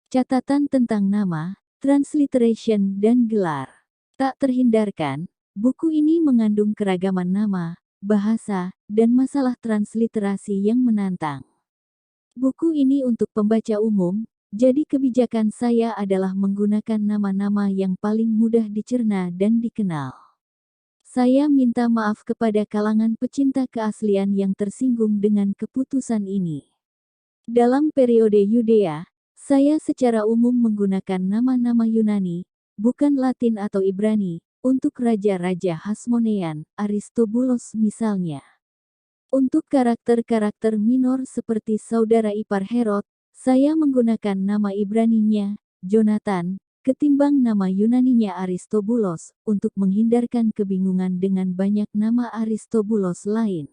Catatan tentang nama, transliteration dan gelar. Tak terhindarkan, buku ini mengandung keragaman nama, bahasa, dan masalah transliterasi yang menantang. Buku ini untuk pembaca umum, jadi kebijakan saya adalah menggunakan nama-nama yang paling mudah dicerna dan dikenal. Saya minta maaf kepada kalangan pecinta keaslian yang tersinggung dengan keputusan ini. Dalam periode Yudea, saya secara umum menggunakan nama-nama Yunani, bukan Latin atau Ibrani, untuk raja-raja Hasmonean, Aristobulos misalnya. Untuk karakter-karakter minor seperti saudara ipar Herod, saya menggunakan nama Ibraninya, Jonathan, ketimbang nama Yunaninya Aristobulos, untuk menghindarkan kebingungan dengan banyak nama Aristobulos lain.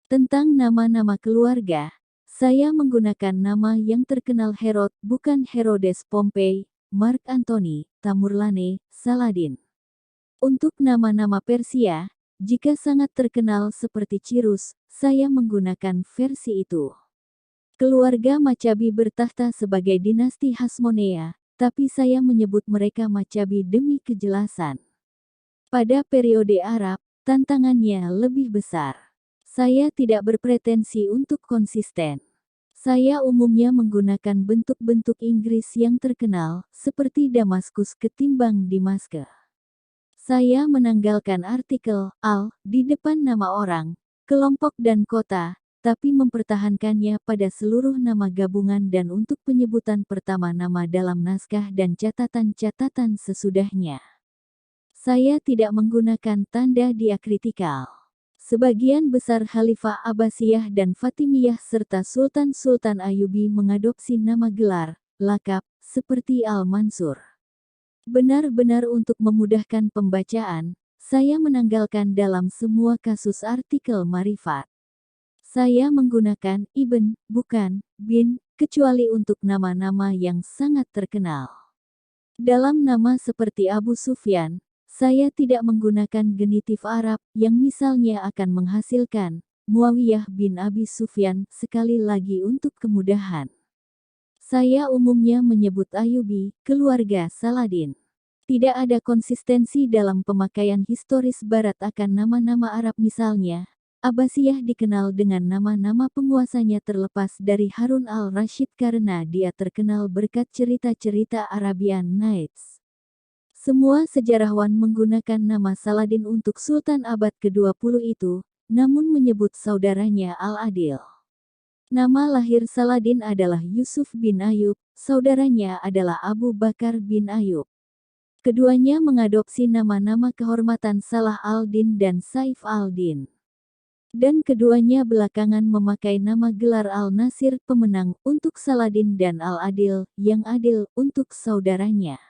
Tentang nama-nama keluarga, saya menggunakan nama yang terkenal Herod, bukan Herodes Pompei, Mark Antony, Tamerlane, Saladin. Untuk nama-nama Persia, jika sangat terkenal seperti Cyrus, saya menggunakan versi itu. Keluarga Maccabi bertahta sebagai dinasti Hasmonea, tapi saya menyebut mereka Maccabi demi kejelasan. Pada periode Arab, tantangannya lebih besar. Saya tidak berpretensi untuk konsisten. Saya umumnya menggunakan bentuk-bentuk Inggris yang terkenal, seperti Damaskus ketimbang Dimaske. Saya menanggalkan artikel "al" di depan nama orang, kelompok dan kota, tapi mempertahankannya pada seluruh nama gabungan dan untuk penyebutan pertama nama dalam naskah dan catatan-catatan sesudahnya. Saya tidak menggunakan tanda diakritikal. Sebagian besar Khalifah Abbasiyah dan Fatimiyah serta Sultan-Sultan Ayyubi mengadopsi nama gelar, lakap, seperti Al-Mansur. Benar-benar untuk memudahkan pembacaan, saya menanggalkan dalam semua kasus artikel marifat. Saya menggunakan ibn, bukan bin, kecuali untuk nama-nama yang sangat terkenal. Dalam nama seperti Abu Sufyan, saya tidak menggunakan genitif Arab yang misalnya akan menghasilkan Muawiyah bin Abi Sufyan sekali lagi untuk kemudahan. Saya umumnya menyebut Ayyubi, keluarga Saladin. Tidak ada konsistensi dalam pemakaian historis Barat akan nama-nama Arab misalnya. Abbasiyah dikenal dengan nama-nama penguasanya terlepas dari Harun al-Rashid karena dia terkenal berkat cerita-cerita Arabian Nights. Semua sejarawan menggunakan nama Saladin untuk Sultan abad ke-20 itu, namun menyebut saudaranya Al-Adil. Nama lahir Saladin adalah Yusuf bin Ayub, saudaranya adalah Abu Bakar bin Ayub. Keduanya mengadopsi nama-nama kehormatan Salah al-Din dan Saif al-Din. Dan keduanya belakangan memakai nama gelar Al-Nasir pemenang untuk Saladin dan Al-Adil, yang adil untuk saudaranya.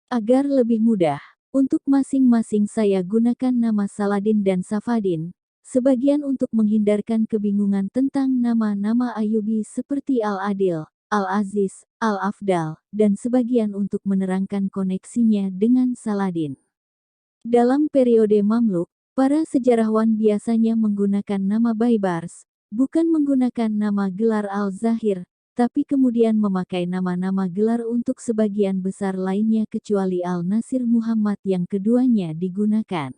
Agar lebih mudah, untuk masing-masing saya gunakan nama Saladin dan Safadin. Sebagian untuk menghindarkan kebingungan tentang nama-nama Ayyubi seperti Al-Adil, Al-Aziz, Al-Afdal, dan sebagian untuk menerangkan koneksinya dengan Saladin. Dalam periode Mamluk, para sejarawan biasanya menggunakan nama Baibars, bukan menggunakan nama gelar Al-Zahir, tapi kemudian memakai nama-nama gelar untuk sebagian besar lainnya kecuali Al-Nasir Muhammad yang keduanya digunakan.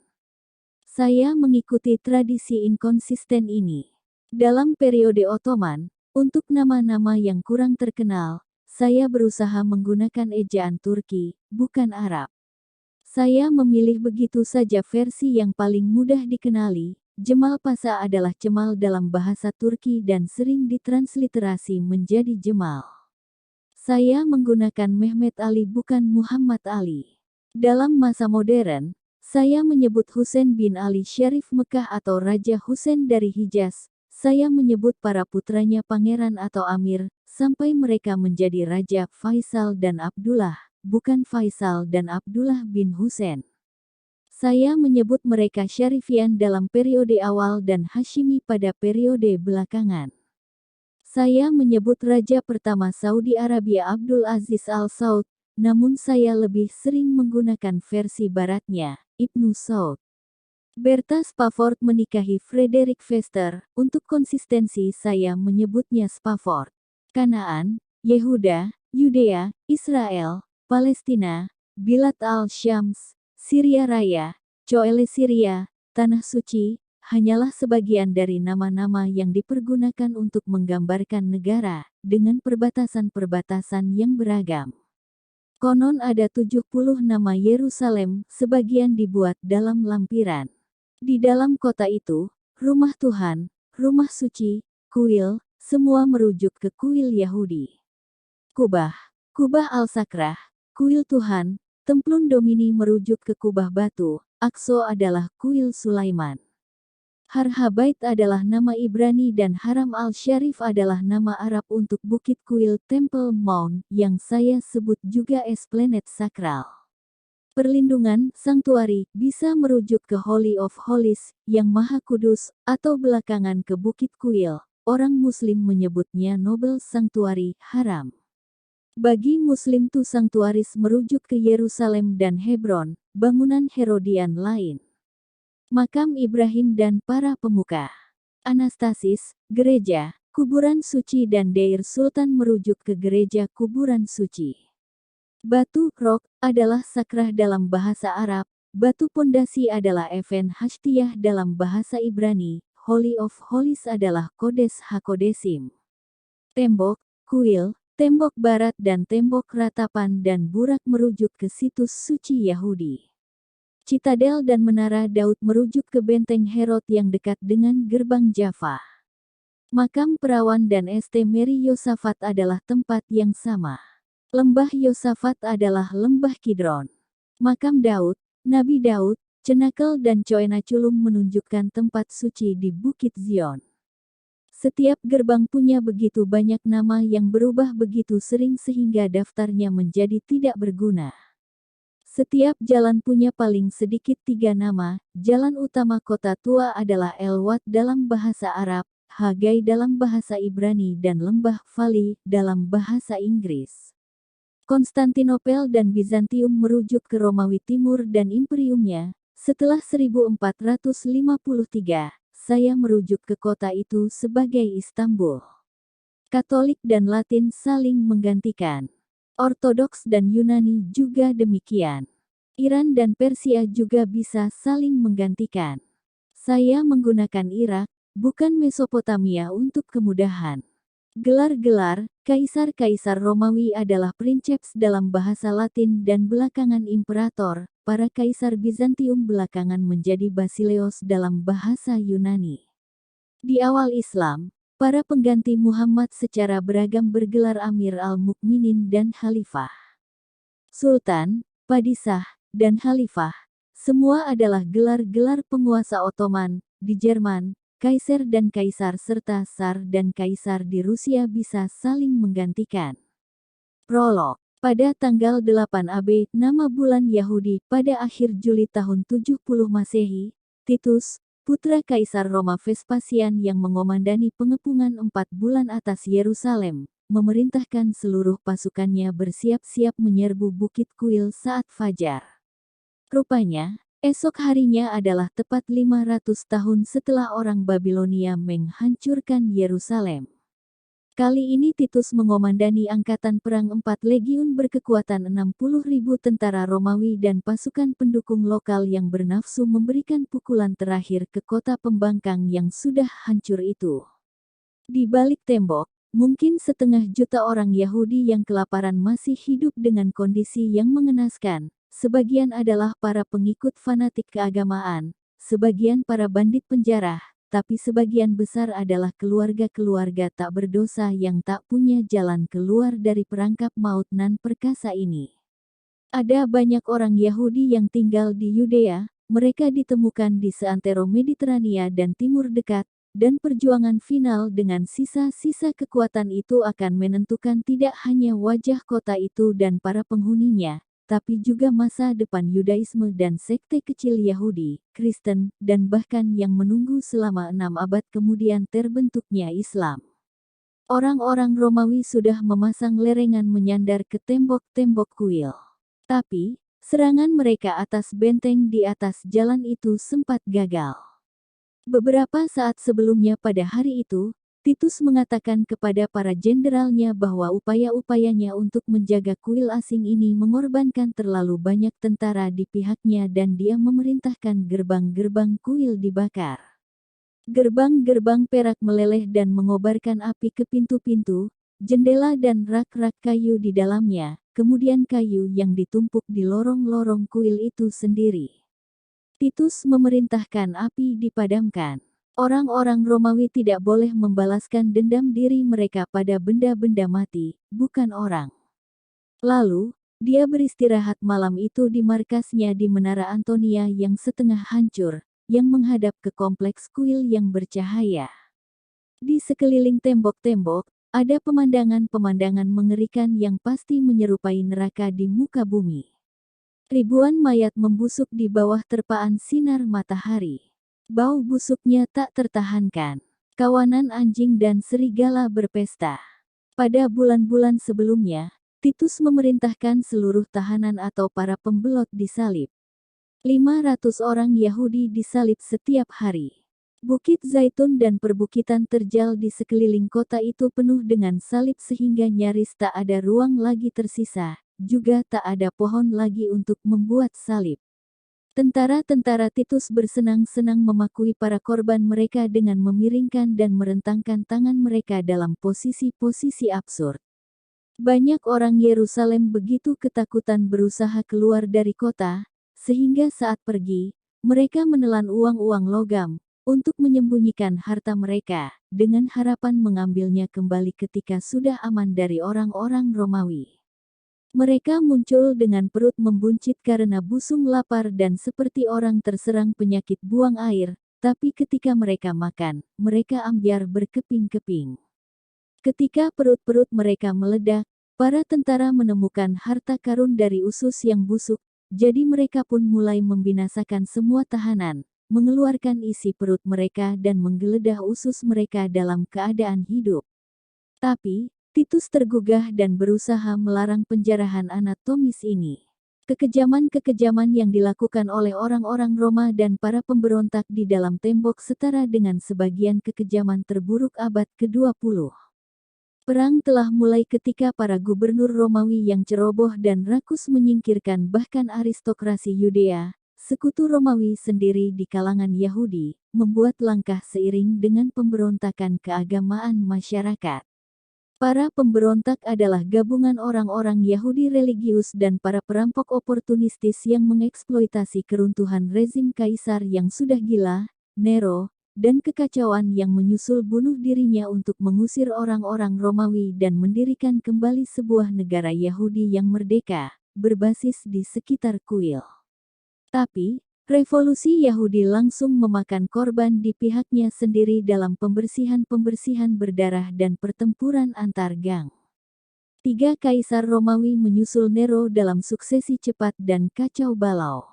Saya mengikuti tradisi inkonsisten ini. Dalam periode Ottoman, untuk nama-nama yang kurang terkenal, saya berusaha menggunakan ejaan Turki, bukan Arab. Saya memilih begitu saja versi yang paling mudah dikenali. Cemal Pasha adalah Cemal dalam bahasa Turki dan sering ditransliterasi menjadi Cemal. Saya menggunakan Mehmet Ali bukan Muhammad Ali. Dalam masa modern, saya menyebut Husain bin Ali Syarif Mekah atau Raja Husain dari Hijaz. Saya menyebut para putranya pangeran atau amir, sampai mereka menjadi Raja Faisal dan Abdullah, bukan Faisal dan Abdullah bin Husain. Saya menyebut mereka Syarifian dalam periode awal dan Hashimi pada periode belakangan. Saya menyebut Raja pertama Saudi Arabia Abdul Aziz Al Saud, namun saya lebih sering menggunakan versi baratnya, Ibnu Saud. Bertha Spafford menikahi Frederick Vester, untuk konsistensi saya menyebutnya Spafford. Kanaan, Yehuda, Yudea, Israel, Palestina, Bilat al-Syams, Syria Raya, Coele Syria, Tanah Suci, hanyalah sebagian dari nama-nama yang dipergunakan untuk menggambarkan negara, dengan perbatasan-perbatasan yang beragam. Konon ada 70 nama Yerusalem, sebagian dibuat dalam lampiran. Di dalam kota itu, rumah Tuhan, rumah suci, kuil, semua merujuk ke kuil Yahudi. Kubah, Kubah al-Sakrah, kuil Tuhan, Templun Domini merujuk ke kubah batu, Aqsa adalah kuil Sulaiman. Har-Habait adalah nama Ibrani dan Haram al-Syarif adalah nama Arab untuk bukit kuil Temple Mount yang saya sebut juga Esplanade Sakral. Perlindungan, sanktuari, bisa merujuk ke Holy of Holies, yang Maha Kudus, atau belakangan ke bukit kuil. Orang Muslim menyebutnya Noble Sanctuary, Haram. Bagi Muslim tu sanktuaris merujuk ke Yerusalem dan Hebron, bangunan Herodian lain. Makam Ibrahim dan para pemuka. Anastasis, gereja, kuburan suci dan Deir Sultan merujuk ke gereja kuburan suci. Batu Rok adalah sakrah dalam bahasa Arab, batu pondasi adalah Even Hashtiyah dalam bahasa Ibrani, Holy of Holies adalah Kodes HaKodesim. Tembok, kuil, tembok barat dan tembok ratapan dan burak merujuk ke situs suci Yahudi. Citadel dan Menara Daud merujuk ke benteng Herod yang dekat dengan gerbang Jaffa. Makam Perawan dan St. Mary Yosafat adalah tempat yang sama. Lembah Yosafat adalah Lembah Kidron. Makam Daud, Nabi Daud, Cenakel dan Coena Culum menunjukkan tempat suci di Bukit Zion. Setiap gerbang punya begitu banyak nama yang berubah begitu sering sehingga daftarnya menjadi tidak berguna. Setiap jalan punya paling sedikit 3 nama, jalan utama kota tua adalah El-Wad dalam bahasa Arab, Hagai dalam bahasa Ibrani dan Lembah Vali dalam bahasa Inggris. Konstantinopel dan Bizantium merujuk ke Romawi Timur dan imperiumnya. Setelah 1453, saya merujuk ke kota itu sebagai Istanbul. Katolik dan Latin saling menggantikan. Ortodoks dan Yunani juga demikian. Iran dan Persia juga bisa saling menggantikan. Saya menggunakan Irak, bukan Mesopotamia untuk kemudahan. Gelar-gelar, kaisar-kaisar Romawi adalah princeps dalam bahasa Latin dan belakangan imperator, para kaisar Bizantium belakangan menjadi basileos dalam bahasa Yunani. Di awal Islam, para pengganti Muhammad secara beragam bergelar Amir al-Mukminin dan Khalifah. Sultan, Padisah, dan Khalifah, semua adalah gelar-gelar penguasa Ottoman, di Jerman, Kaisar dan Kaisar serta Tsar dan Kaisar di Rusia bisa saling menggantikan. Prolog. Pada tanggal 8 AB, nama bulan Yahudi, pada akhir Juli tahun 70 Masehi, Titus, putra Kaisar Roma Vespasian yang mengomandani pengepungan 4 bulan atas Yerusalem, memerintahkan seluruh pasukannya bersiap-siap menyerbu Bukit Kuil saat fajar. Rupanya, esok harinya adalah tepat 500 tahun setelah orang Babilonia menghancurkan Yerusalem. Kali ini Titus mengomandani angkatan perang 4 legiun berkekuatan 60.000 tentara Romawi dan pasukan pendukung lokal yang bernafsu memberikan pukulan terakhir ke kota pembangkang yang sudah hancur itu. Di balik tembok, mungkin 1,5 juta orang Yahudi yang kelaparan masih hidup dengan kondisi yang mengenaskan. Sebagian adalah para pengikut fanatik keagamaan, sebagian para bandit penjara, tapi sebagian besar adalah keluarga-keluarga tak berdosa yang tak punya jalan keluar dari perangkap maut nan perkasa ini. Ada banyak orang Yahudi yang tinggal di Yudea, mereka ditemukan di seantero Mediterania dan Timur Dekat, dan perjuangan final dengan sisa-sisa kekuatan itu akan menentukan tidak hanya wajah kota itu dan para penghuninya, tapi juga masa depan Yudaisme dan sekte kecil Yahudi, Kristen, dan bahkan yang menunggu selama 6 abad kemudian terbentuknya Islam. Orang-orang Romawi sudah memasang lerengan menyandar ke tembok-tembok kuil. Tapi, serangan mereka atas benteng di atas jalan itu sempat gagal. Beberapa saat sebelumnya pada hari itu, Titus mengatakan kepada para jenderalnya bahwa upaya-upayanya untuk menjaga kuil asing ini mengorbankan terlalu banyak tentara di pihaknya dan dia memerintahkan gerbang-gerbang kuil dibakar. Gerbang-gerbang perak meleleh dan mengobarkan api ke pintu-pintu, jendela dan rak-rak kayu di dalamnya, kemudian kayu yang ditumpuk di lorong-lorong kuil itu sendiri. Titus memerintahkan api dipadamkan. Orang-orang Romawi tidak boleh membalaskan dendam diri mereka pada benda-benda mati, bukan orang. Lalu, dia beristirahat malam itu di markasnya di Menara Antonia yang setengah hancur, yang menghadap ke kompleks kuil yang bercahaya. Di sekeliling tembok-tembok, ada pemandangan-pemandangan mengerikan yang pasti menyerupai neraka di muka bumi. Ribuan mayat membusuk di bawah terpaan sinar matahari. Bau busuknya tak tertahankan. Kawanan anjing dan serigala berpesta. Pada bulan-bulan sebelumnya, Titus memerintahkan seluruh tahanan atau para pembelot disalib. 500 orang Yahudi disalib setiap hari. Bukit Zaitun dan perbukitan terjal di sekeliling kota itu penuh dengan salib sehingga nyaris tak ada ruang lagi tersisa, juga tak ada pohon lagi untuk membuat salib. Tentara-tentara Titus bersenang-senang memakui para korban mereka dengan memiringkan dan merentangkan tangan mereka dalam posisi-posisi absurd. Banyak orang Yerusalem begitu ketakutan berusaha keluar dari kota, sehingga saat pergi, mereka menelan uang-uang logam, untuk menyembunyikan harta mereka, dengan harapan mengambilnya kembali ketika sudah aman dari orang-orang Romawi. Mereka muncul dengan perut membuncit karena busung lapar dan seperti orang terserang penyakit buang air, tapi ketika mereka makan, mereka ambyar berkeping-keping. Ketika perut-perut mereka meledak, para tentara menemukan harta karun dari usus yang busuk, jadi mereka pun mulai membinasakan semua tahanan, mengeluarkan isi perut mereka dan menggeledah usus mereka dalam keadaan hidup. Tapi, Titus tergugah dan berusaha melarang penjarahan anatomis ini. Kekejaman-kekejaman yang dilakukan oleh orang-orang Roma dan para pemberontak di dalam tembok setara dengan sebagian kekejaman terburuk abad ke-20. Perang telah mulai ketika para gubernur Romawi yang ceroboh dan rakus menyingkirkan bahkan aristokrasi Yudea, sekutu Romawi sendiri di kalangan Yahudi, membuat langkah seiring dengan pemberontakan keagamaan masyarakat. Para pemberontak adalah gabungan orang-orang Yahudi religius dan para perampok oportunistis yang mengeksploitasi keruntuhan rezim kaisar yang sudah gila, Nero, dan kekacauan yang menyusul bunuh dirinya untuk mengusir orang-orang Romawi dan mendirikan kembali sebuah negara Yahudi yang merdeka, berbasis di sekitar kuil. Tapi, revolusi Yahudi langsung memakan korban di pihaknya sendiri dalam pembersihan-pembersihan berdarah dan pertempuran antar gang. 3 kaisar Romawi menyusul Nero dalam suksesi cepat dan kacau balau.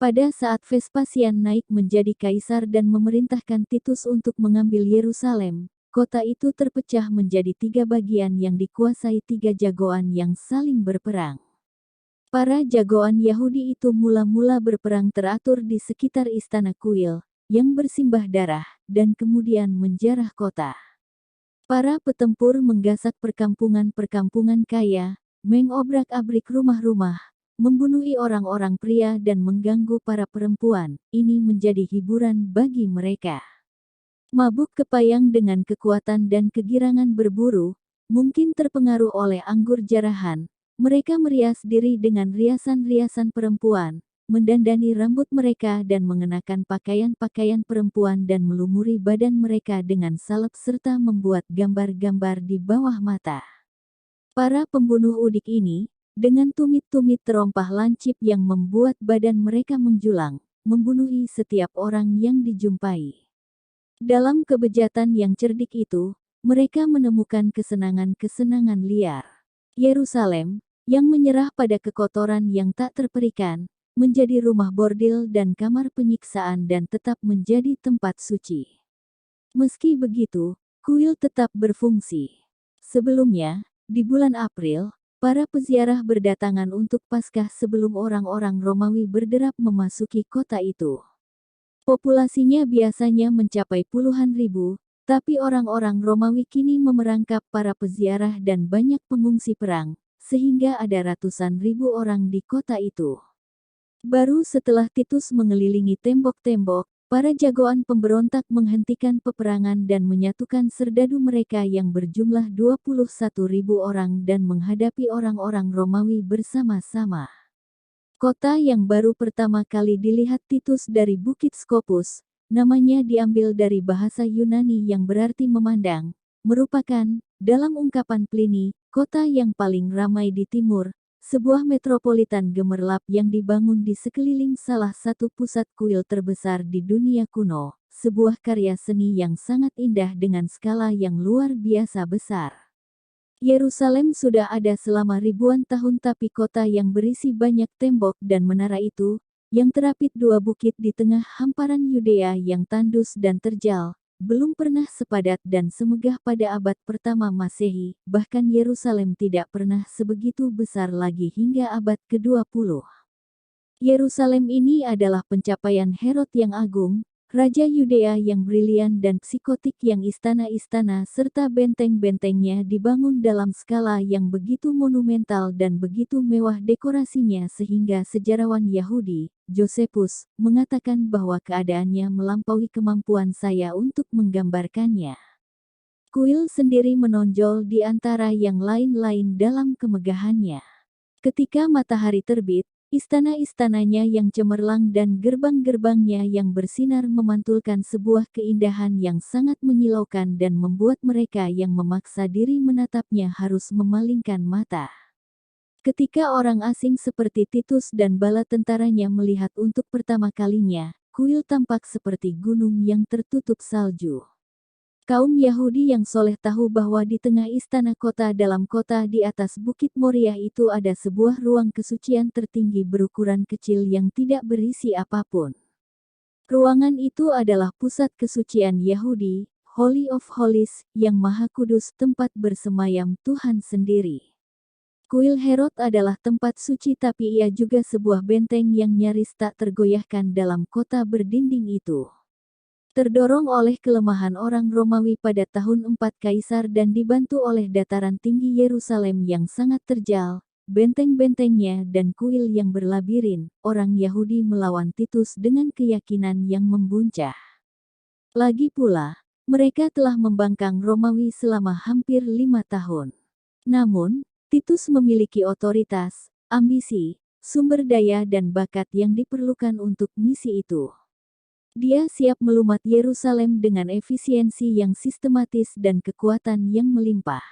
Pada saat Vespasian naik menjadi kaisar dan memerintahkan Titus untuk mengambil Yerusalem, kota itu terpecah menjadi 3 bagian yang dikuasai 3 jagoan yang saling berperang. Para jagoan Yahudi itu mula-mula berperang teratur di sekitar istana kuil, yang bersimbah darah, dan kemudian menjarah kota. Para petempur menggasak perkampungan-perkampungan kaya, mengobrak-abrik rumah-rumah, membunuhi orang-orang pria dan mengganggu para perempuan. Ini menjadi hiburan bagi mereka. Mabuk kepayang dengan kekuatan dan kegirangan berburu, mungkin terpengaruh oleh anggur jarahan, mereka merias diri dengan riasan-riasan perempuan, mendandani rambut mereka dan mengenakan pakaian-pakaian perempuan dan melumuri badan mereka dengan salep serta membuat gambar-gambar di bawah mata. Para pembunuh udik ini, dengan tumit-tumit terompah lancip yang membuat badan mereka menjulang, membunuhi setiap orang yang dijumpai. Dalam kebejatan yang cerdik itu, mereka menemukan kesenangan-kesenangan liar. Yerusalem, yang menyerah pada kekotoran yang tak terperikan, menjadi rumah bordil dan kamar penyiksaan dan tetap menjadi tempat suci. Meski begitu, kuil tetap berfungsi. Sebelumnya, di bulan April, para peziarah berdatangan untuk Paskah sebelum orang-orang Romawi berderap memasuki kota itu. Populasinya biasanya mencapai puluhan ribu, Tapi orang-orang Romawi kini memerangkap para peziarah dan banyak pengungsi perang, sehingga ada ratusan ribu orang di kota itu. Baru setelah Titus mengelilingi tembok-tembok, para jagoan pemberontak menghentikan peperangan dan menyatukan serdadu mereka yang berjumlah 21.000 orang dan menghadapi orang-orang Romawi bersama-sama. Kota yang baru pertama kali dilihat Titus dari Bukit Scopus, namanya diambil dari bahasa Yunani yang berarti memandang, merupakan, dalam ungkapan Pliny, kota yang paling ramai di timur, sebuah metropolitan gemerlap yang dibangun di sekeliling salah satu pusat kuil terbesar di dunia kuno, sebuah karya seni yang sangat indah dengan skala yang luar biasa besar. Yerusalem sudah ada selama ribuan tahun, tapi kota yang berisi banyak tembok dan menara itu, yang terapit dua bukit di tengah hamparan Yudea yang tandus dan terjal, belum pernah sepadat dan semegah pada abad pertama Masehi, bahkan Yerusalem tidak pernah sebegitu besar lagi hingga abad ke-20. Yerusalem ini adalah pencapaian Herod yang agung, Raja Yudea yang brilian dan psikotik yang istana-istana serta benteng-bentengnya dibangun dalam skala yang begitu monumental dan begitu mewah dekorasinya sehingga sejarawan Yahudi, Josephus, mengatakan bahwa keadaannya melampaui kemampuan saya untuk menggambarkannya. Kuil sendiri menonjol di antara yang lain-lain dalam kemegahannya. Ketika matahari terbit, istana-istananya yang cemerlang dan gerbang-gerbangnya yang bersinar memantulkan sebuah keindahan yang sangat menyilaukan dan membuat mereka yang memaksa diri menatapnya harus memalingkan mata. Ketika orang asing seperti Titus dan bala tentaranya melihat untuk pertama kalinya, kuil tampak seperti gunung yang tertutup salju. Kaum Yahudi yang soleh tahu bahwa di tengah istana kota dalam kota di atas Bukit Moriah itu ada sebuah ruang kesucian tertinggi berukuran kecil yang tidak berisi apapun. Ruangan itu adalah pusat kesucian Yahudi, Holy of Holies, yang Maha Kudus, tempat bersemayam Tuhan sendiri. Kuil Herod adalah tempat suci, tapi ia juga sebuah benteng yang nyaris tak tergoyahkan dalam kota berdinding itu. Terdorong oleh kelemahan orang Romawi pada tahun 4 Kaisar dan dibantu oleh dataran tinggi Yerusalem yang sangat terjal, benteng-bentengnya dan kuil yang berlabirin, orang Yahudi melawan Titus dengan keyakinan yang membuncah. Lagi pula, mereka telah membangkang Romawi selama hampir 5 tahun. Namun, Titus memiliki otoritas, ambisi, sumber daya dan bakat yang diperlukan untuk misi itu. Dia siap melumat Yerusalem dengan efisiensi yang sistematis dan kekuatan yang melimpah.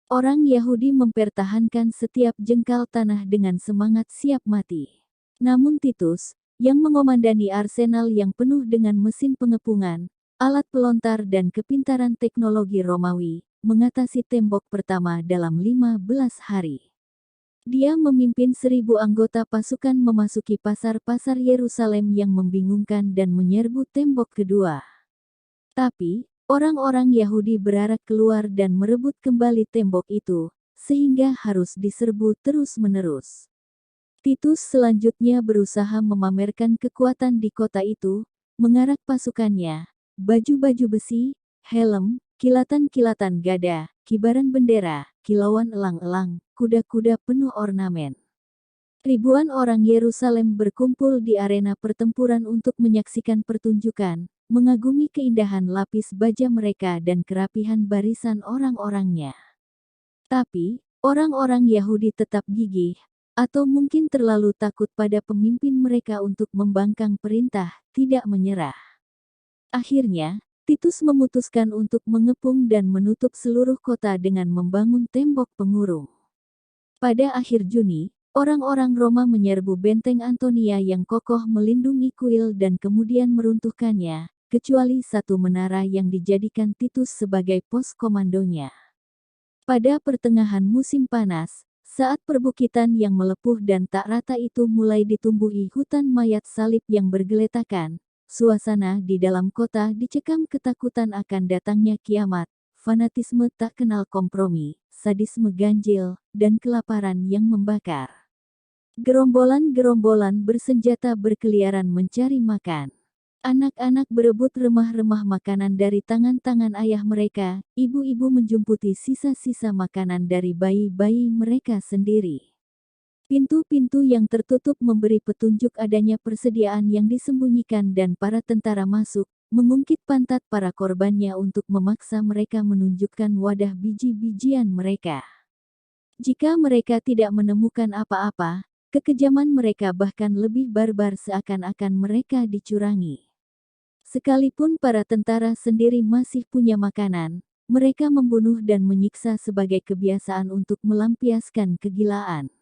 Orang Yahudi mempertahankan setiap jengkal tanah dengan semangat siap mati. Namun Titus, yang mengomandani arsenal yang penuh dengan mesin pengepungan, alat pelontar dan kepintaran teknologi Romawi, mengatasi tembok pertama dalam 15 hari. Dia memimpin 1.000 anggota pasukan memasuki pasar-pasar Yerusalem yang membingungkan dan menyerbu tembok kedua. Tapi, orang-orang Yahudi berarak keluar dan merebut kembali tembok itu, sehingga harus diserbu terus-menerus. Titus selanjutnya berusaha memamerkan kekuatan di kota itu, mengarak pasukannya, baju-baju besi, helm, kilatan-kilatan gada, kibaran bendera, kilauan elang-elang, kuda-kuda penuh ornamen. Ribuan orang Yerusalem berkumpul di arena pertempuran untuk menyaksikan pertunjukan, mengagumi keindahan lapis baja mereka dan kerapihan barisan orang-orangnya. Tapi, orang-orang Yahudi tetap gigih, atau mungkin terlalu takut pada pemimpin mereka untuk membangkang perintah, tidak menyerah. Akhirnya, Titus memutuskan untuk mengepung dan menutup seluruh kota dengan membangun tembok pengurung. Pada akhir Juni, orang-orang Roma menyerbu benteng Antonia yang kokoh melindungi kuil dan kemudian meruntuhkannya, kecuali satu menara yang dijadikan Titus sebagai pos komandonya. Pada pertengahan musim panas, saat perbukitan yang melepuh dan tak rata itu mulai ditumbuhi hutan mayat salib yang bergeletakan, suasana di dalam kota dicekam ketakutan akan datangnya kiamat, fanatisme tak kenal kompromi, sadisme ganjil, dan kelaparan yang membakar. Gerombolan-gerombolan bersenjata berkeliaran mencari makan. Anak-anak berebut remah-remah makanan dari tangan-tangan ayah mereka, ibu-ibu menjumputi sisa-sisa makanan dari bayi-bayi mereka sendiri. Pintu-pintu yang tertutup memberi petunjuk adanya persediaan yang disembunyikan dan para tentara masuk, mengungkit pantat para korbannya untuk memaksa mereka menunjukkan wadah biji-bijian mereka. Jika mereka tidak menemukan apa-apa, kekejaman mereka bahkan lebih barbar seakan-akan mereka dicurangi. Sekalipun para tentara sendiri masih punya makanan, mereka membunuh dan menyiksa sebagai kebiasaan untuk melampiaskan kegilaan.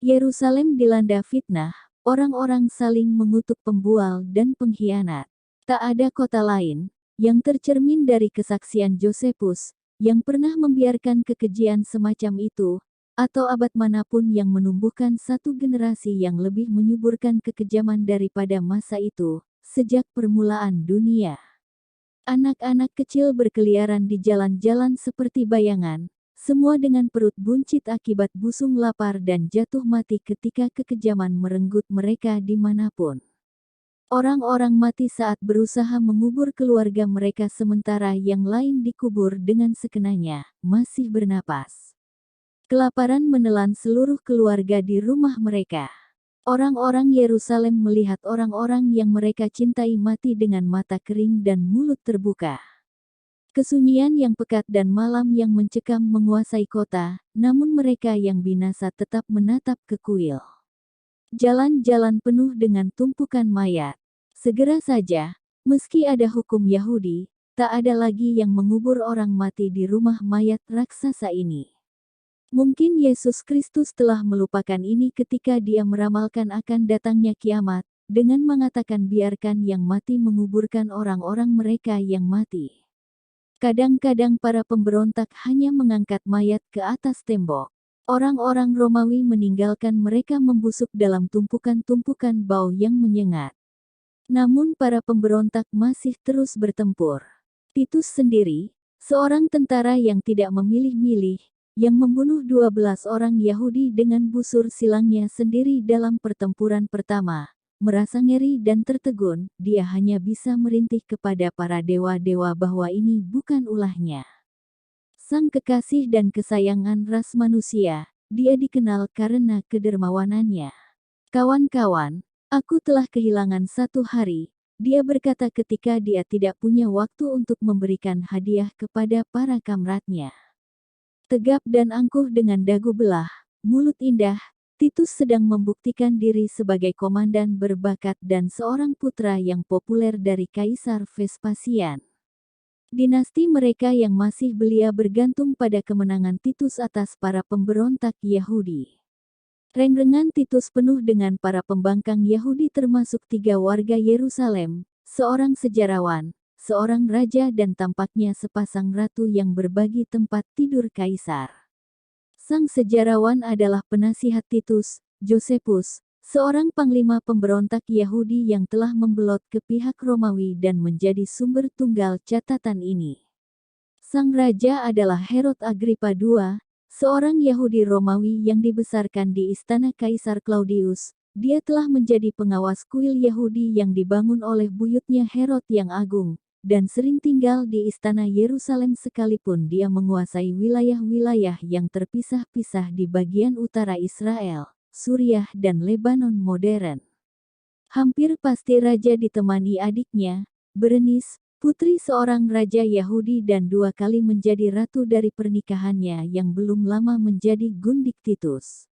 Yerusalem dilanda fitnah, orang-orang saling mengutuk pembual dan pengkhianat. Tak ada kota lain, yang tercermin dari kesaksian Josephus, yang pernah membiarkan kekejian semacam itu, atau abad manapun yang menumbuhkan satu generasi yang lebih menyuburkan kekejaman daripada masa itu. Sejak permulaan dunia, anak-anak kecil berkeliaran di jalan-jalan seperti bayangan, semua dengan perut buncit akibat busung lapar dan jatuh mati ketika kekejaman merenggut mereka dimanapun. Orang-orang mati saat berusaha mengubur keluarga mereka sementara yang lain dikubur dengan sekenanya, masih bernapas. Kelaparan menelan seluruh keluarga di rumah mereka. Orang-orang Yerusalem melihat orang-orang yang mereka cintai mati dengan mata kering dan mulut terbuka. Kesunyian yang pekat dan malam yang mencekam menguasai kota, namun mereka yang binasa tetap menatap ke kuil. Jalan-jalan penuh dengan tumpukan mayat. Segera saja, meski ada hukum Yahudi, tak ada lagi yang mengubur orang mati di rumah mayat raksasa ini. Mungkin Yesus Kristus telah melupakan ini ketika Dia meramalkan akan datangnya kiamat, dengan mengatakan biarkan yang mati menguburkan orang-orang mereka yang mati. Kadang-kadang para pemberontak hanya mengangkat mayat ke atas tembok. Orang-orang Romawi meninggalkan mereka membusuk dalam tumpukan-tumpukan bau yang menyengat. Namun para pemberontak masih terus bertempur. Titus sendiri, seorang tentara yang tidak memilih-milih, yang membunuh 12 orang Yahudi dengan busur silangnya sendiri dalam pertempuran pertama, merasa ngeri dan tertegun, dia hanya bisa merintih kepada para dewa-dewa bahwa ini bukan ulahnya. Sang kekasih dan kesayangan ras manusia, dia dikenal karena kedermawanannya. Kawan-kawan, aku telah kehilangan satu hari, dia berkata ketika dia tidak punya waktu untuk memberikan hadiah kepada para kamratnya. Tegap dan angkuh dengan dagu belah, mulut indah, Titus sedang membuktikan diri sebagai komandan berbakat dan seorang putra yang populer dari Kaisar Vespasian. Dinasti mereka yang masih belia bergantung pada kemenangan Titus atas para pemberontak Yahudi. Rengrengan Titus penuh dengan para pembangkang Yahudi termasuk 3 warga Yerusalem, seorang sejarawan, seorang raja dan tampaknya sepasang ratu yang berbagi tempat tidur kaisar. Sang sejarawan adalah penasihat Titus, Josephus, seorang panglima pemberontak Yahudi yang telah membelot ke pihak Romawi dan menjadi sumber tunggal catatan ini. Sang raja adalah Herod Agripa II, seorang Yahudi Romawi yang dibesarkan di istana Kaisar Claudius. Dia telah menjadi pengawas kuil Yahudi yang dibangun oleh buyutnya Herod yang agung, dan sering tinggal di istana Yerusalem sekalipun dia menguasai wilayah-wilayah yang terpisah-pisah di bagian utara Israel, Suriah dan Lebanon modern. Hampir pasti raja ditemani adiknya, Berenice, putri seorang raja Yahudi dan 2 kali menjadi ratu dari pernikahannya yang belum lama menjadi gundik Titus.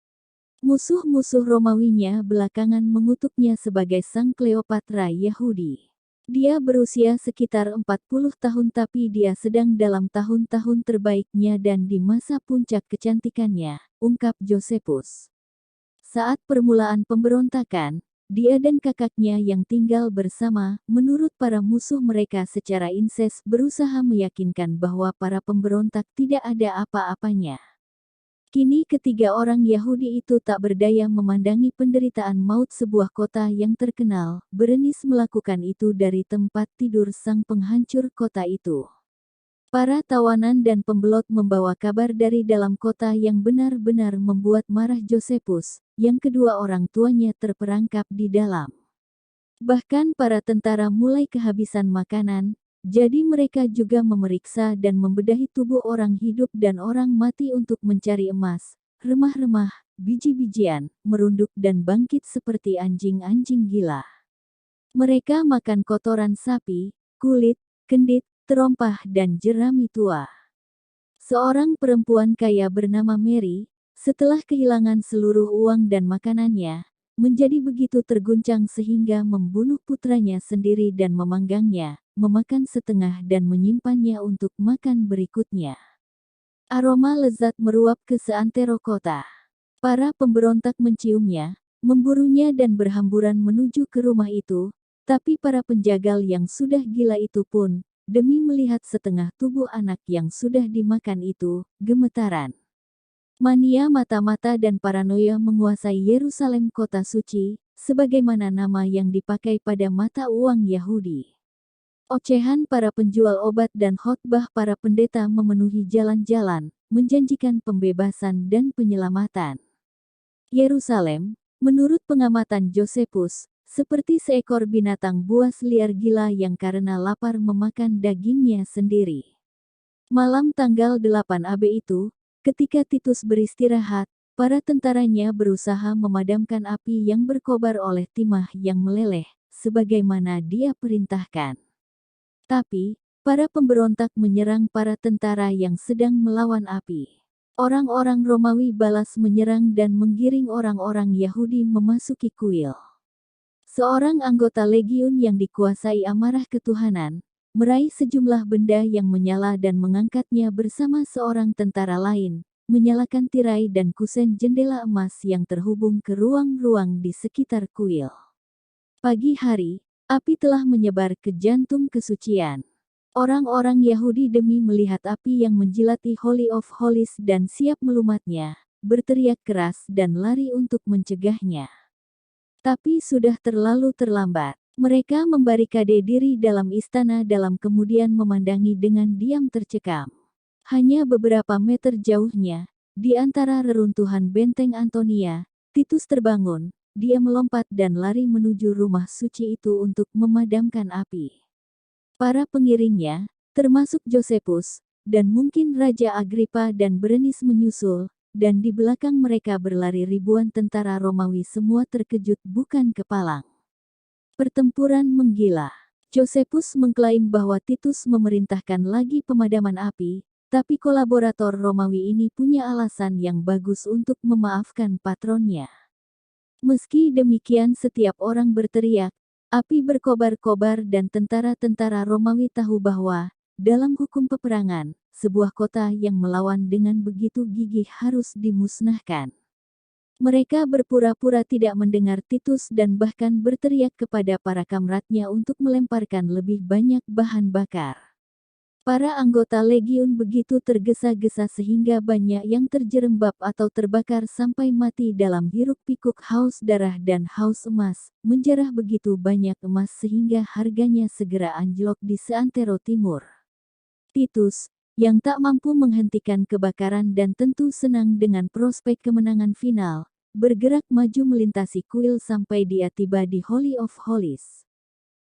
Musuh-musuh Romawinya belakangan mengutuknya sebagai sang Kleopatra Yahudi. Dia berusia sekitar 40 tahun tapi dia sedang dalam tahun-tahun terbaiknya dan di masa puncak kecantikannya, ungkap Josephus. Saat permulaan pemberontakan, dia dan kakaknya yang tinggal bersama, menurut para musuh mereka secara inses berusaha meyakinkan bahwa para pemberontak tidak ada apa-apanya. Kini ketiga orang Yahudi itu tak berdaya memandangi penderitaan maut sebuah kota yang terkenal. Berenice melakukan itu dari tempat tidur sang penghancur kota itu. Para tawanan dan pembelot membawa kabar dari dalam kota yang benar-benar membuat marah Josephus, yang kedua orang tuanya terperangkap di dalam. Bahkan para tentara mulai kehabisan makanan, jadi mereka juga memeriksa dan membedahi tubuh orang hidup dan orang mati untuk mencari emas, remah-remah, biji-bijian, merunduk dan bangkit seperti anjing-anjing gila. Mereka makan kotoran sapi, kulit, kendit, terompah dan jerami tua. Seorang perempuan kaya bernama Mary, setelah kehilangan seluruh uang dan makanannya, menjadi begitu terguncang sehingga membunuh putranya sendiri dan memanggangnya, memakan setengah dan menyimpannya untuk makan berikutnya. Aroma lezat meruap ke seantero kota. Para pemberontak menciumnya, memburunya dan berhamburan menuju ke rumah itu, tapi para penjagal yang sudah gila itu pun, demi melihat setengah tubuh anak yang sudah dimakan itu, gemetaran. Mania mata-mata dan paranoia menguasai Yerusalem kota suci, sebagaimana nama yang dipakai pada mata uang Yahudi. Ocehan para penjual obat dan khotbah para pendeta memenuhi jalan-jalan, menjanjikan pembebasan dan penyelamatan. Yerusalem, menurut pengamatan Josephus, seperti seekor binatang buas liar gila yang karena lapar memakan dagingnya sendiri. Malam tanggal 8 AB itu, ketika Titus beristirahat, para tentaranya berusaha memadamkan api yang berkobar oleh timah yang meleleh, sebagaimana dia perintahkan. Tapi, para pemberontak menyerang para tentara yang sedang melawan api. Orang-orang Romawi balas menyerang dan menggiring orang-orang Yahudi memasuki kuil. Seorang anggota legiun yang dikuasai amarah ketuhanan, meraih sejumlah benda yang menyala dan mengangkatnya bersama seorang tentara lain, menyalakan tirai dan kusen jendela emas yang terhubung ke ruang-ruang di sekitar kuil. Pagi hari, api telah menyebar ke jantung kesucian. Orang-orang Yahudi demi melihat api yang menjilati Holy of Holies dan siap melumatnya, berteriak keras dan lari untuk mencegahnya. Tapi sudah terlalu terlambat. Mereka membarikade diri dalam istana dalam kemudian memandangi dengan diam tercekam. Hanya beberapa meter jauhnya, di antara reruntuhan benteng Antonia, Titus terbangun, dia melompat dan lari menuju rumah suci itu untuk memadamkan api. Para pengiringnya, termasuk Josephus, dan mungkin Raja Agripa dan Berenice menyusul, dan di belakang mereka berlari ribuan tentara Romawi semua terkejut bukan kepalang. Pertempuran menggila. Josephus mengklaim bahwa Titus memerintahkan lagi pemadaman api, tapi kolaborator Romawi ini punya alasan yang bagus untuk memaafkan patronnya. Meski demikian setiap orang berteriak, api berkobar-kobar dan tentara-tentara Romawi tahu bahwa, dalam hukum peperangan, sebuah kota yang melawan dengan begitu gigih harus dimusnahkan. Mereka berpura-pura tidak mendengar Titus dan bahkan berteriak kepada para kamratnya untuk melemparkan lebih banyak bahan bakar. Para anggota legiun begitu tergesa-gesa sehingga banyak yang terjerembab atau terbakar sampai mati dalam hiruk-pikuk haus darah dan haus emas, menjarah begitu banyak emas sehingga harganya segera anjlok di seantero timur. Titus, yang tak mampu menghentikan kebakaran dan tentu senang dengan prospek kemenangan final, bergerak maju melintasi kuil sampai dia tiba di Holy of Holies.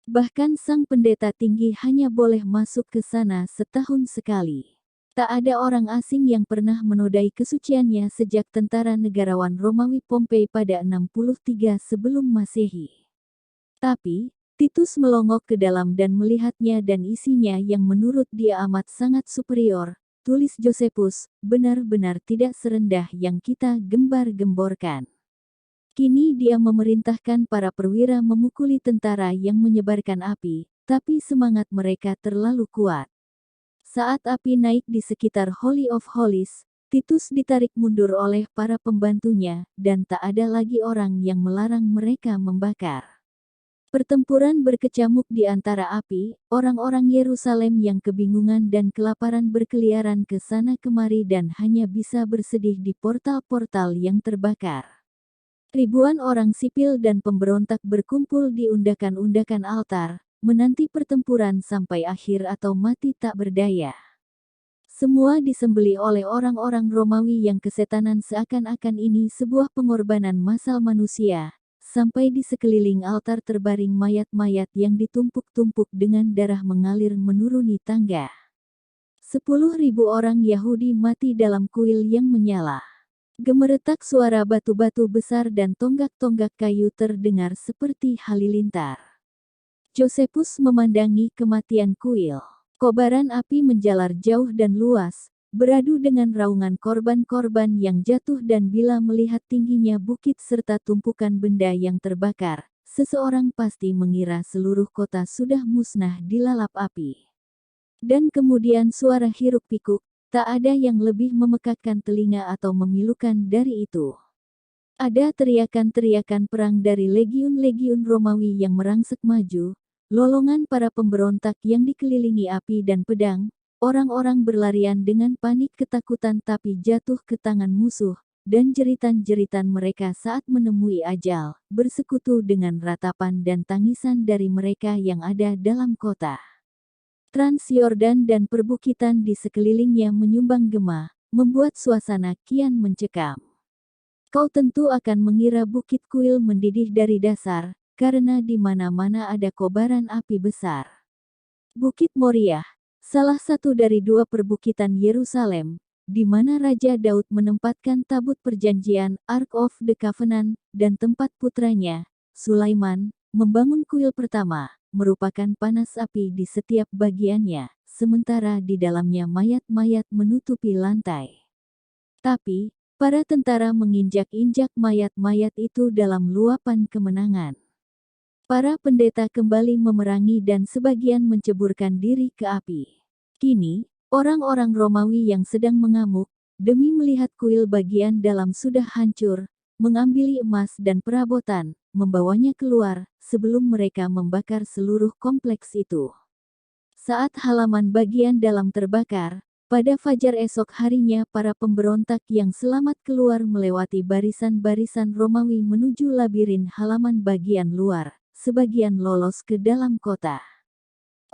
Bahkan sang pendeta tinggi hanya boleh masuk ke sana setahun sekali. Tak ada orang asing yang pernah menodai kesuciannya sejak tentara negarawan Romawi Pompei pada 63 sebelum Masehi. Tapi, Titus melongok ke dalam dan melihatnya dan isinya yang menurut dia amat sangat superior, tulis Josephus, benar-benar tidak serendah yang kita gembar-gemborkan. Kini dia memerintahkan para perwira memukuli tentara yang menyebarkan api, tapi semangat mereka terlalu kuat. Saat api naik di sekitar Holy of Holies, Titus ditarik mundur oleh para pembantunya, dan tak ada lagi orang yang melarang mereka membakar. Pertempuran berkecamuk di antara api, orang-orang Yerusalem yang kebingungan dan kelaparan berkeliaran ke sana kemari dan hanya bisa bersedih di portal-portal yang terbakar. Ribuan orang sipil dan pemberontak berkumpul di undakan-undakan altar, menanti pertempuran sampai akhir atau mati tak berdaya. Semua disembelih oleh orang-orang Romawi yang kesetanan seakan-akan ini sebuah pengorbanan massal manusia, sampai di sekeliling altar terbaring mayat-mayat yang ditumpuk-tumpuk dengan darah mengalir menuruni tangga. 10.000 orang Yahudi mati dalam kuil yang menyala. Gemeretak suara batu-batu besar dan tonggak-tonggak kayu terdengar seperti halilintar. Josephus memandangi kematian kuil. Kobaran api menjalar jauh dan luas, beradu dengan raungan korban-korban yang jatuh, dan bila melihat tingginya bukit serta tumpukan benda yang terbakar, seseorang pasti mengira seluruh kota sudah musnah dilalap api. Dan kemudian suara hiruk-pikuk, tak ada yang lebih memekakkan telinga atau memilukan dari itu. Ada teriakan-teriakan perang dari legiun-legiun Romawi yang merangsek maju, lolongan para pemberontak yang dikelilingi api dan pedang, orang-orang berlarian dengan panik ketakutan tapi jatuh ke tangan musuh, dan jeritan-jeritan mereka saat menemui ajal, bersekutu dengan ratapan dan tangisan dari mereka yang ada dalam kota. Transyordan dan perbukitan di sekelilingnya menyumbang gema, membuat suasana kian mencekam. Kau tentu akan mengira bukit kuil mendidih dari dasar, karena di mana-mana ada kobaran api besar. Bukit Moriah, salah satu dari 2 perbukitan Yerusalem, di mana Raja Daud menempatkan tabut perjanjian, Ark of the Covenant, dan tempat putranya, Sulaiman, membangun kuil pertama, merupakan panas api di setiap bagiannya, sementara di dalamnya mayat-mayat menutupi lantai. Tapi, para tentara menginjak-injak mayat-mayat itu dalam luapan kemenangan. Para pendeta kembali memerangi dan sebagian menceburkan diri ke api. Kini, orang-orang Romawi yang sedang mengamuk, demi melihat kuil bagian dalam sudah hancur, mengambil emas dan perabotan, membawanya keluar, sebelum mereka membakar seluruh kompleks itu. Saat halaman bagian dalam terbakar, pada fajar esok harinya para pemberontak yang selamat keluar melewati barisan-barisan Romawi menuju labirin halaman bagian luar. Sebagian lolos ke dalam kota.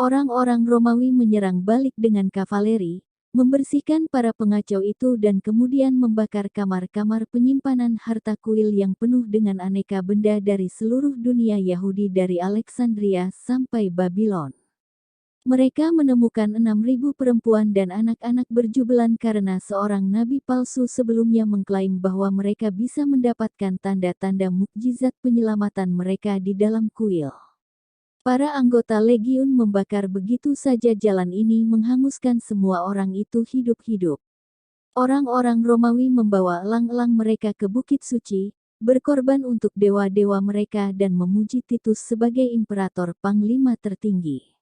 Orang-orang Romawi menyerang balik dengan kavaleri, membersihkan para pengacau itu dan kemudian membakar kamar-kamar penyimpanan harta kuil yang penuh dengan aneka benda dari seluruh dunia Yahudi dari Alexandria sampai Babylon. Mereka menemukan 6.000 perempuan dan anak-anak berjubelan karena seorang nabi palsu sebelumnya mengklaim bahwa mereka bisa mendapatkan tanda-tanda mukjizat penyelamatan mereka di dalam kuil. Para anggota legiun membakar begitu saja jalan ini, menghanguskan semua orang itu hidup-hidup. Orang-orang Romawi membawa elang-elang mereka ke Bukit Suci, berkorban untuk dewa-dewa mereka dan memuji Titus sebagai imperator panglima tertinggi.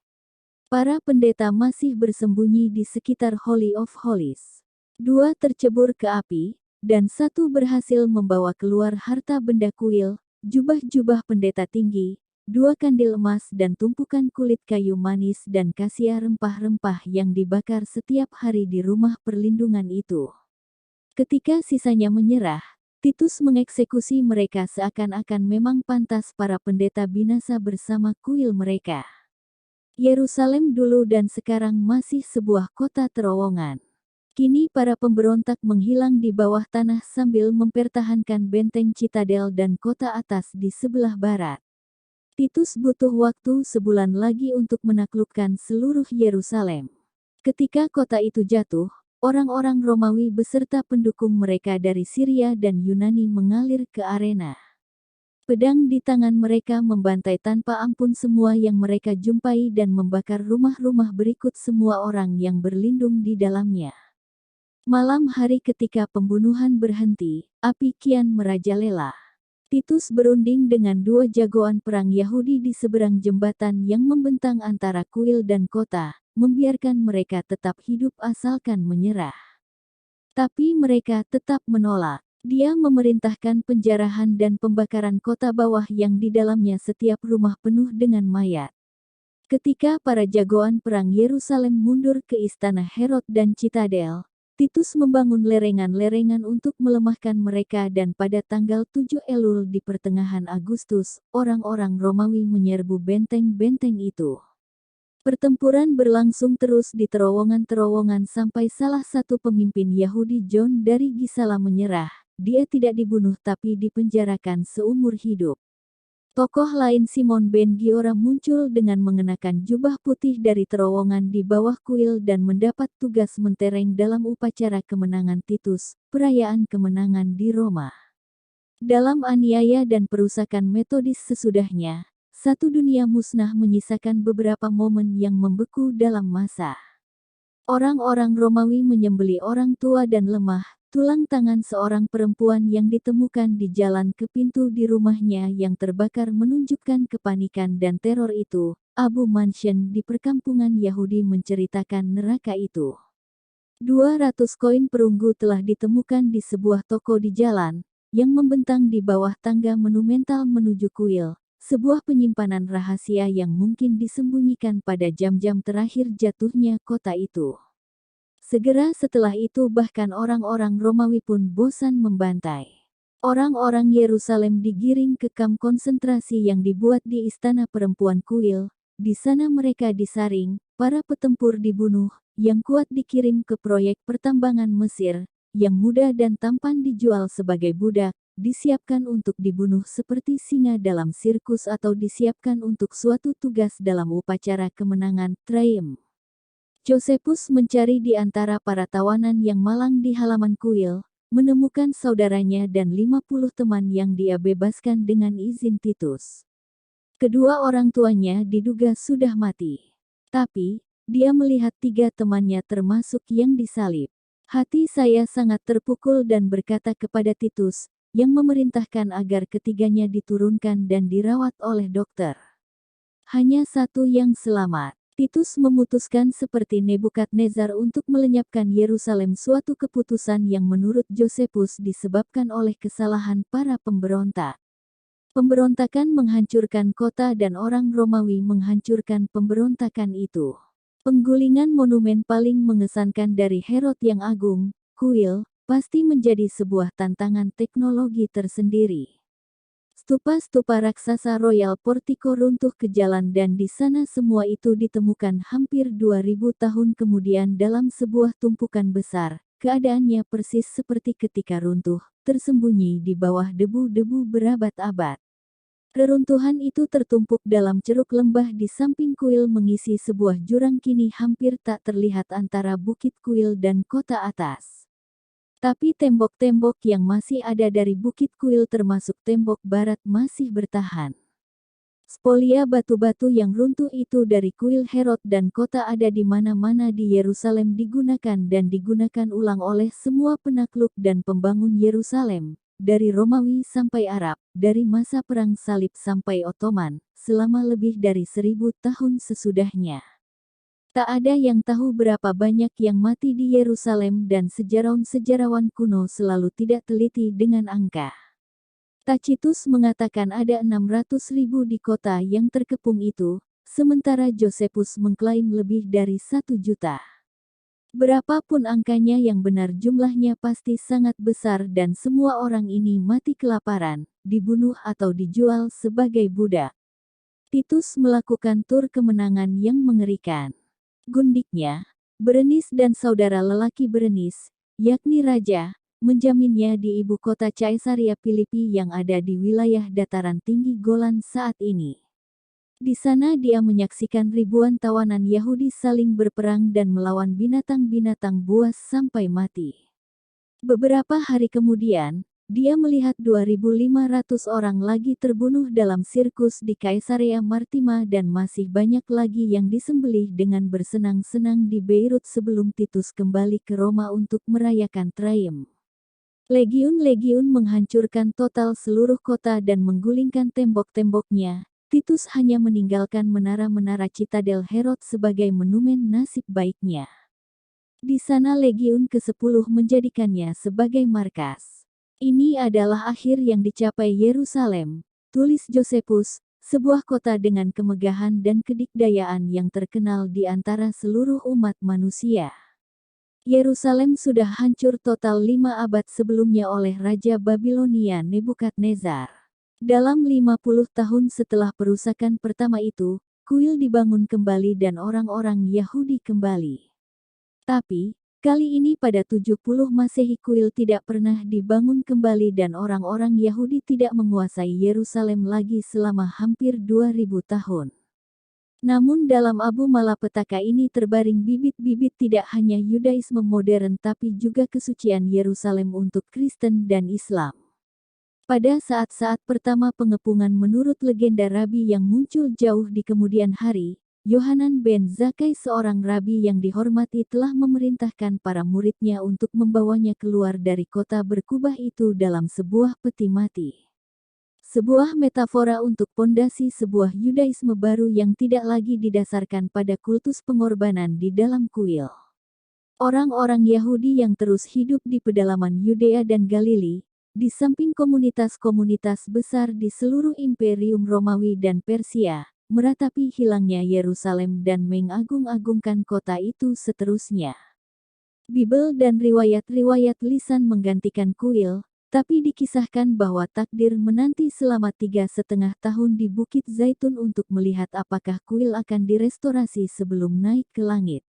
Para pendeta masih bersembunyi di sekitar Holy of Holies. 2 tercebur ke api, dan 1 berhasil membawa keluar harta benda kuil, jubah-jubah pendeta tinggi, 2 kandil emas dan tumpukan kulit kayu manis dan kasia rempah-rempah yang dibakar setiap hari di rumah perlindungan itu. Ketika sisanya menyerah, Titus mengeksekusi mereka seakan-akan memang pantas para pendeta binasa bersama kuil mereka. Yerusalem dulu dan sekarang masih sebuah kota terowongan. Kini para pemberontak menghilang di bawah tanah sambil mempertahankan benteng Citadel dan kota atas di sebelah barat. Titus butuh waktu sebulan lagi untuk menaklukkan seluruh Yerusalem. Ketika kota itu jatuh, orang-orang Romawi beserta pendukung mereka dari Syria dan Yunani mengalir ke arena. Pedang di tangan mereka membantai tanpa ampun semua yang mereka jumpai dan membakar rumah-rumah berikut semua orang yang berlindung di dalamnya. Malam hari ketika pembunuhan berhenti, api kian merajalela. Titus berunding dengan 2 jagoan perang Yahudi di seberang jembatan yang membentang antara kuil dan kota, membiarkan mereka tetap hidup asalkan menyerah. Tapi mereka tetap menolak. Dia memerintahkan penjarahan dan pembakaran kota bawah yang di dalamnya setiap rumah penuh dengan mayat. Ketika para jagoan perang Yerusalem mundur ke istana Herod dan Citadel, Titus membangun lerengan-lerengan untuk melemahkan mereka dan pada tanggal 7 Elul di pertengahan Agustus, orang-orang Romawi menyerbu benteng-benteng itu. Pertempuran berlangsung terus di terowongan-terowongan sampai salah satu pemimpin Yahudi John dari Gisala menyerah. Dia tidak dibunuh tapi dipenjarakan seumur hidup. Tokoh lain Simon Ben Giora muncul dengan mengenakan jubah putih dari terowongan di bawah kuil dan mendapat tugas mentereng dalam upacara kemenangan Titus, perayaan kemenangan di Roma. Dalam aniaya dan perusakan metodis sesudahnya, satu dunia musnah menyisakan beberapa momen yang membeku dalam masa. Orang-orang Romawi menyembeli orang tua dan lemah, tulang tangan seorang perempuan yang ditemukan di jalan ke pintu di rumahnya yang terbakar menunjukkan kepanikan dan teror itu. Abu Mansion di perkampungan Yahudi menceritakan neraka itu. 200 koin perunggu telah ditemukan di sebuah toko di jalan, yang membentang di bawah tangga monumental menuju kuil. Sebuah penyimpanan rahasia yang mungkin disembunyikan pada jam-jam terakhir jatuhnya kota itu. Segera setelah itu bahkan orang-orang Romawi pun bosan membantai. Orang-orang Yerusalem digiring ke kamp konsentrasi yang dibuat di istana perempuan kuil. Di sana mereka disaring, para petempur dibunuh, yang kuat dikirim ke proyek pertambangan Mesir, yang muda dan tampan dijual sebagai budak, disiapkan untuk dibunuh seperti singa dalam sirkus atau disiapkan untuk suatu tugas dalam upacara kemenangan triumph. Josephus mencari di antara para tawanan yang malang di halaman kuil, menemukan saudaranya dan 50 teman yang dia bebaskan dengan izin Titus. Kedua orang tuanya diduga sudah mati. Tapi, dia melihat 3 temannya termasuk yang disalib. Hati saya sangat terpukul dan berkata kepada Titus, yang memerintahkan agar ketiganya diturunkan dan dirawat oleh dokter. Hanya satu yang selamat. Titus memutuskan seperti Nebukadnezar untuk melenyapkan Yerusalem, suatu keputusan yang menurut Josephus disebabkan oleh kesalahan para pemberontak. Pemberontakan menghancurkan kota dan orang Romawi menghancurkan pemberontakan itu. Penggulingan monumen paling mengesankan dari Herod yang agung, kuil, pasti menjadi sebuah tantangan teknologi tersendiri. Stupa-stupa raksasa Royal Portico runtuh ke jalan dan di sana semua itu ditemukan hampir 2000 tahun kemudian dalam sebuah tumpukan besar. Keadaannya persis seperti ketika runtuh, tersembunyi di bawah debu-debu berabad-abad. Reruntuhan itu tertumpuk dalam ceruk lembah di samping kuil mengisi sebuah jurang kini hampir tak terlihat antara bukit kuil dan kota atas. Tapi tembok-tembok yang masih ada dari bukit kuil termasuk tembok barat masih bertahan. Spolia batu-batu yang runtuh itu dari kuil Herod dan kota ada di mana-mana di Yerusalem digunakan dan digunakan ulang oleh semua penakluk dan pembangun Yerusalem, dari Romawi sampai Arab, dari masa perang salib sampai Ottoman, selama lebih dari 1000 tahun sesudahnya. Tak ada yang tahu berapa banyak yang mati di Yerusalem dan sejarawan-sejarawan kuno selalu tidak teliti dengan angka. Tacitus mengatakan ada 600.000 di kota yang terkepung itu, sementara Josephus mengklaim lebih dari 1 juta. Berapapun angkanya yang benar jumlahnya pasti sangat besar dan semua orang ini mati kelaparan, dibunuh atau dijual sebagai budak. Titus melakukan tur kemenangan yang mengerikan. Gundiknya, Berenis dan saudara lelaki Berenis, yakni raja, menjaminnya di ibu kota Caesarea Filipi yang ada di wilayah dataran tinggi Golan saat ini. Di sana dia menyaksikan ribuan tawanan Yahudi saling berperang dan melawan binatang-binatang buas sampai mati. Beberapa hari kemudian, dia melihat 2.500 orang lagi terbunuh dalam sirkus di Caesarea Maritima dan masih banyak lagi yang disembelih dengan bersenang-senang di Beirut sebelum Titus kembali ke Roma untuk merayakan triumph. Legiun-legiun menghancurkan total seluruh kota dan menggulingkan tembok-temboknya. Titus hanya meninggalkan menara-menara Citadel Herod sebagai monumen nasib baiknya. Di sana legiun ke-10 menjadikannya sebagai markas. Ini adalah akhir yang dicapai Yerusalem, tulis Josephus, sebuah kota dengan kemegahan dan kedikdayaan yang terkenal di antara seluruh umat manusia. Yerusalem sudah hancur total 5 abad sebelumnya oleh Raja Babilonia Nebukadnezar. Dalam 50 tahun setelah perusakan pertama itu, kuil dibangun kembali dan orang-orang Yahudi kembali. Tapi, Kali ini pada 70 Masehi kuil tidak pernah dibangun kembali dan orang-orang Yahudi tidak menguasai Yerusalem lagi selama hampir 2000 tahun. Namun dalam Abu Malapetaka ini terbaring bibit-bibit tidak hanya Yudaisme modern tapi juga kesucian Yerusalem untuk Kristen dan Islam. Pada saat-saat pertama pengepungan menurut legenda rabi yang muncul jauh di kemudian hari, Yohanan ben Zakkai seorang rabi yang dihormati telah memerintahkan para muridnya untuk membawanya keluar dari kota berkubah itu dalam sebuah peti mati. Sebuah metafora untuk pondasi sebuah Yudaisme baru yang tidak lagi didasarkan pada kultus pengorbanan di dalam kuil. Orang-orang Yahudi yang terus hidup di pedalaman Yudea dan Galili, di samping komunitas-komunitas besar di seluruh Imperium Romawi dan Persia, meratapi hilangnya Yerusalem dan mengagung-agungkan kota itu seterusnya. Bible dan riwayat-riwayat lisan menggantikan kuil, tapi dikisahkan bahwa takdir menanti selama 3,5 tahun di Bukit Zaitun untuk melihat apakah kuil akan direstorasi sebelum naik ke langit.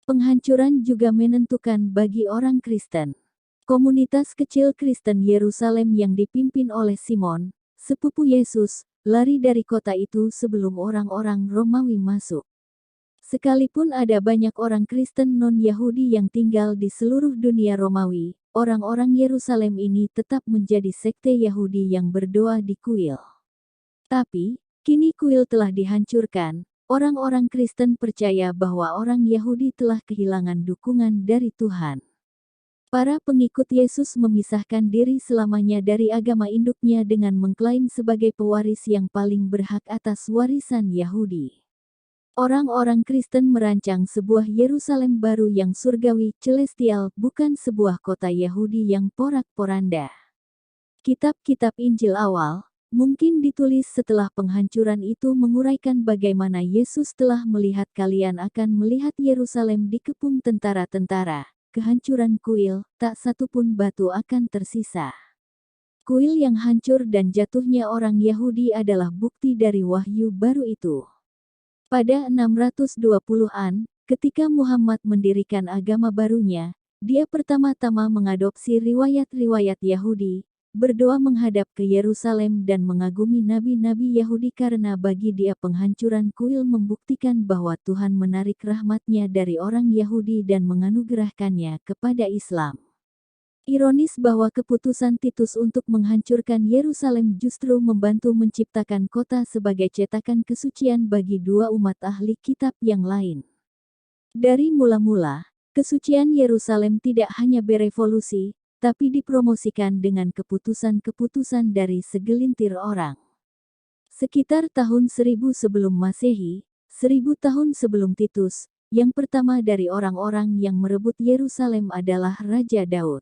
Penghancuran juga menentukan bagi orang Kristen. Komunitas kecil Kristen Yerusalem yang dipimpin oleh Simon, sepupu Yesus, lari dari kota itu sebelum orang-orang Romawi masuk. Sekalipun ada banyak orang Kristen non-Yahudi yang tinggal di seluruh dunia Romawi, orang-orang Yerusalem ini tetap menjadi sekte Yahudi yang berdoa di kuil. Tapi, kini kuil telah dihancurkan, orang-orang Kristen percaya bahwa orang Yahudi telah kehilangan dukungan dari Tuhan. Para pengikut Yesus memisahkan diri selamanya dari agama induknya dengan mengklaim sebagai pewaris yang paling berhak atas warisan Yahudi. Orang-orang Kristen merancang sebuah Yerusalem baru yang surgawi, celestial, bukan sebuah kota Yahudi yang porak-poranda. Kitab-kitab Injil awal, mungkin ditulis setelah penghancuran itu menguraikan bagaimana Yesus telah melihat kalian akan melihat Yerusalem dikepung tentara-tentara, kehancuran kuil, tak satupun batu akan tersisa. Kuil yang hancur dan jatuhnya orang Yahudi adalah bukti dari wahyu baru itu. Pada 620-an, ketika Muhammad mendirikan agama barunya, dia pertama-tama mengadopsi riwayat-riwayat Yahudi, berdoa menghadap ke Yerusalem dan mengagumi nabi-nabi Yahudi karena bagi dia penghancuran kuil membuktikan bahwa Tuhan menarik rahmat-Nya dari orang Yahudi dan menganugerahkannya kepada Islam. Ironis bahwa keputusan Titus untuk menghancurkan Yerusalem justru membantu menciptakan kota sebagai cetakan kesucian bagi dua umat ahli kitab yang lain. Dari mula-mula, kesucian Yerusalem tidak hanya berevolusi, tapi dipromosikan dengan keputusan-keputusan dari segelintir orang. Sekitar tahun 1000 sebelum Masehi, 1000 tahun sebelum Titus, yang pertama dari orang-orang yang merebut Yerusalem adalah Raja Daud.